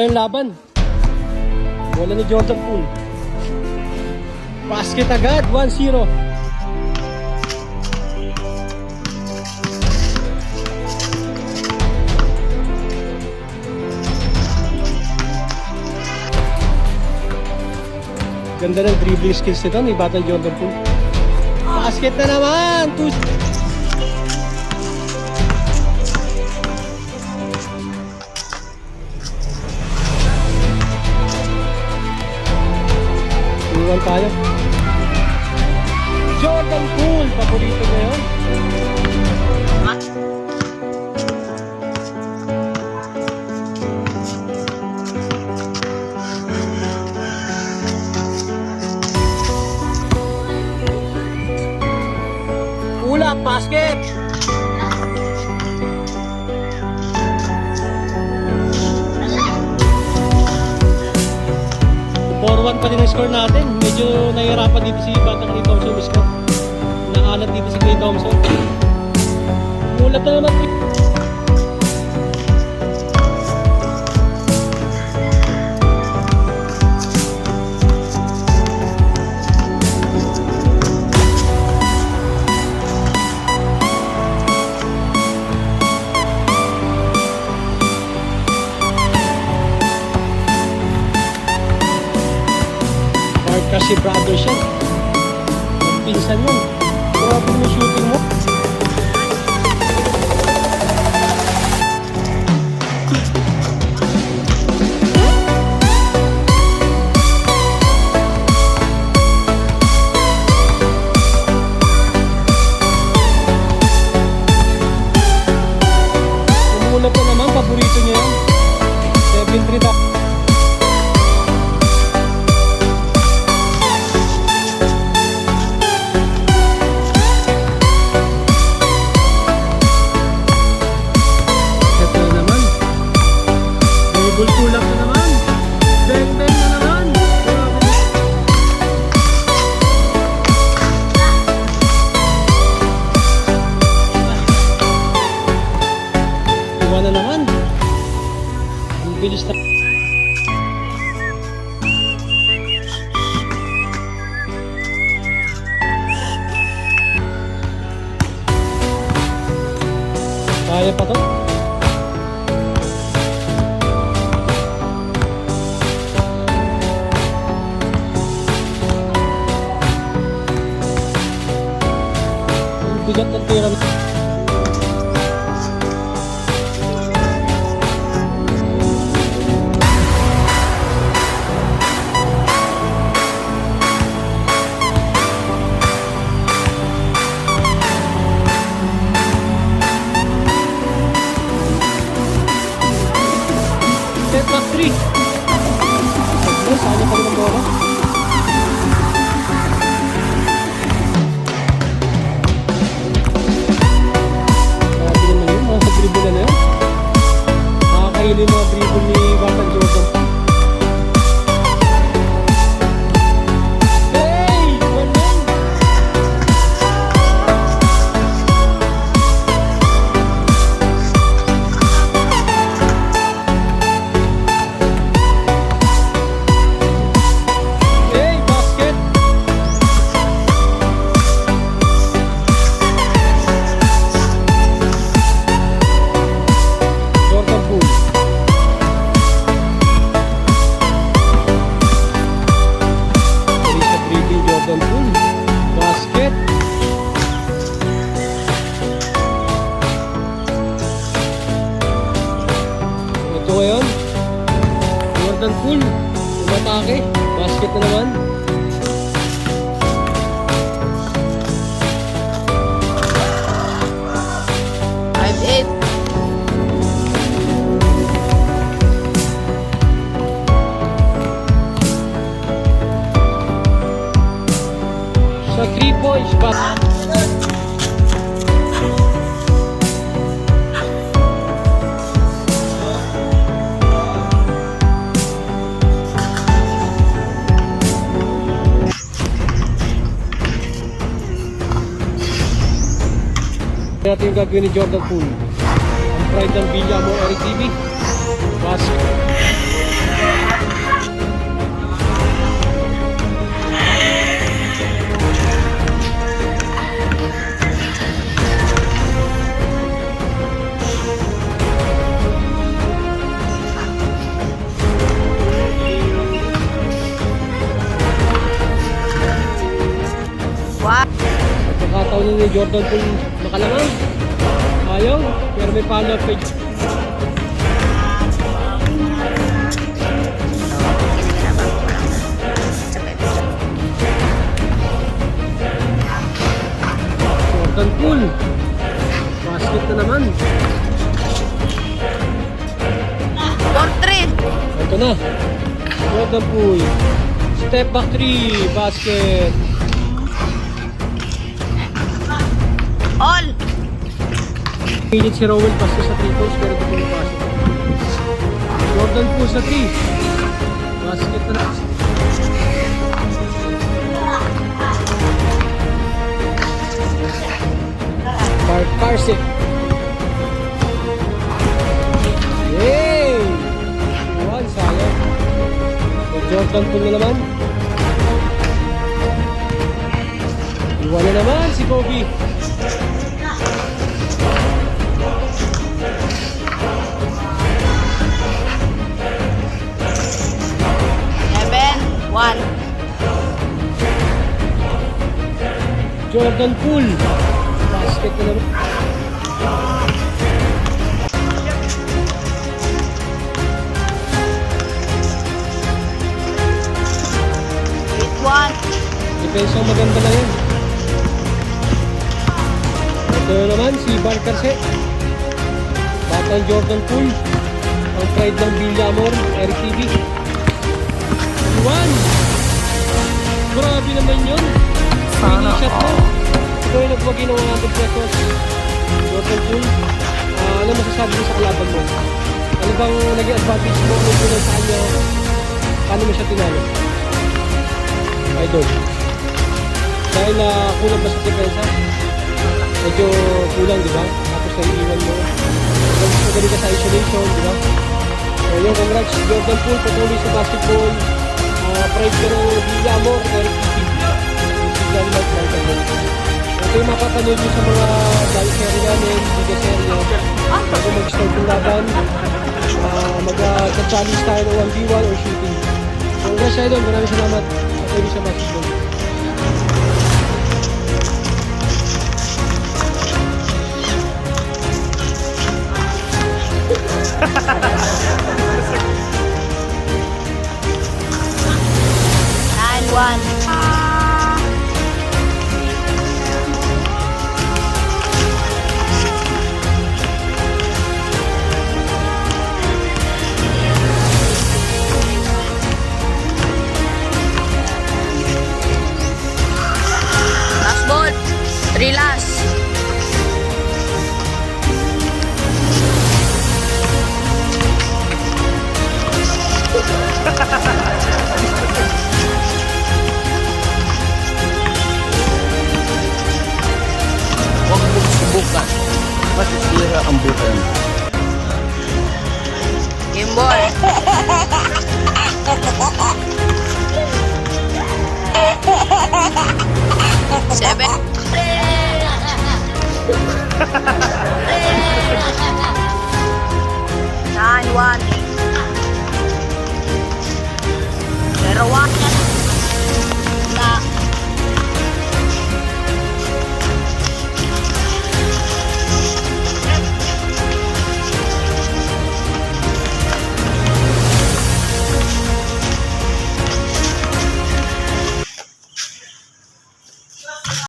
Yung laban. Bola ni Jordan Poole. Basket agad, 1-0. Ganda ng dribbling skills nito ni Batang Jordan Poole. Basket na naman! Iwan tayo. Jordan Poole, paborito niya yun. Ulap, basket! Forward pa din ang score natin. Medyo nahihirapan dito si Batang Clay Thompson mismo. Nakalat dito si Clay Thompson. Ulap na naman. Kasi brothers yan. Pinsan yun. Grabe mo shooting mo. Umulap na naman. Paborito niya yan. 7-3 na. Kulap na naman. Bang bang na naman. Iwan na naman. Ang bilis na. Kaya pa to? Bigat ng tira. Set up 3. Sana pa rin ang bola. Dribble na yun. Nakakaili mga dribble ni Batang Jordan. Hey! Walang! Hey! Basket! Jordan Poole. Jordan Poole. Basket. Ito ngayon. Jordan Poole. Umatake. Basket na naman. Sa 3 points ba? Natin yung gagawin ni Jordan Poole. Ang pride ng Villa mo, Eric TV. Basket. Batang Jordan Poole makalamang. Ayaw, pero may follow-up page. Jordan Poole. Basket na naman. Portrait. Ito na. Jordan Poole. Step back 3. Basket. All. Pilit si Rowell pasto sa 3 points pero di ko napasok. Jordan Poole sa 3. Basket na. Parsec. Yay! Iwan, sayang. Jordan Poole na naman. Iwan na naman si Kobe. One. Jordan Poole. Basket na naman. One. Depensa ang maganda lang yan. Ito na naman si Barcarse. Batang Jordan Poole. Ang pride ng Villamor, Eric TV. Iwan! Grabe naman yun. Winning shot mo. Ito yung nagwagi ng 100 pesos. Jordan Poole. Ano masasabi mo sa kalaban mo? Ano bang naging advantage mo? Ano yung sa kanya? Paano mo siya tinalo? Idol. Dahil kulang ba sa depensa? Medyo kulang, di ba? Tapos naiiwan mo. Magaling ka sa isolation, di ba? So yun, congrats. Jordan Poole, patuloy sa basketball. Pride ka ng Villamor, Eric TV. Si John Mark Martin. Ito yung makapanood nyo sa mga live serie namin, video serye. Bago mag-start yung laban, mag-challenge tayo ng 1v1 or shooting. Congrats sa idol, maraming salamat. Patuloy sa basketball.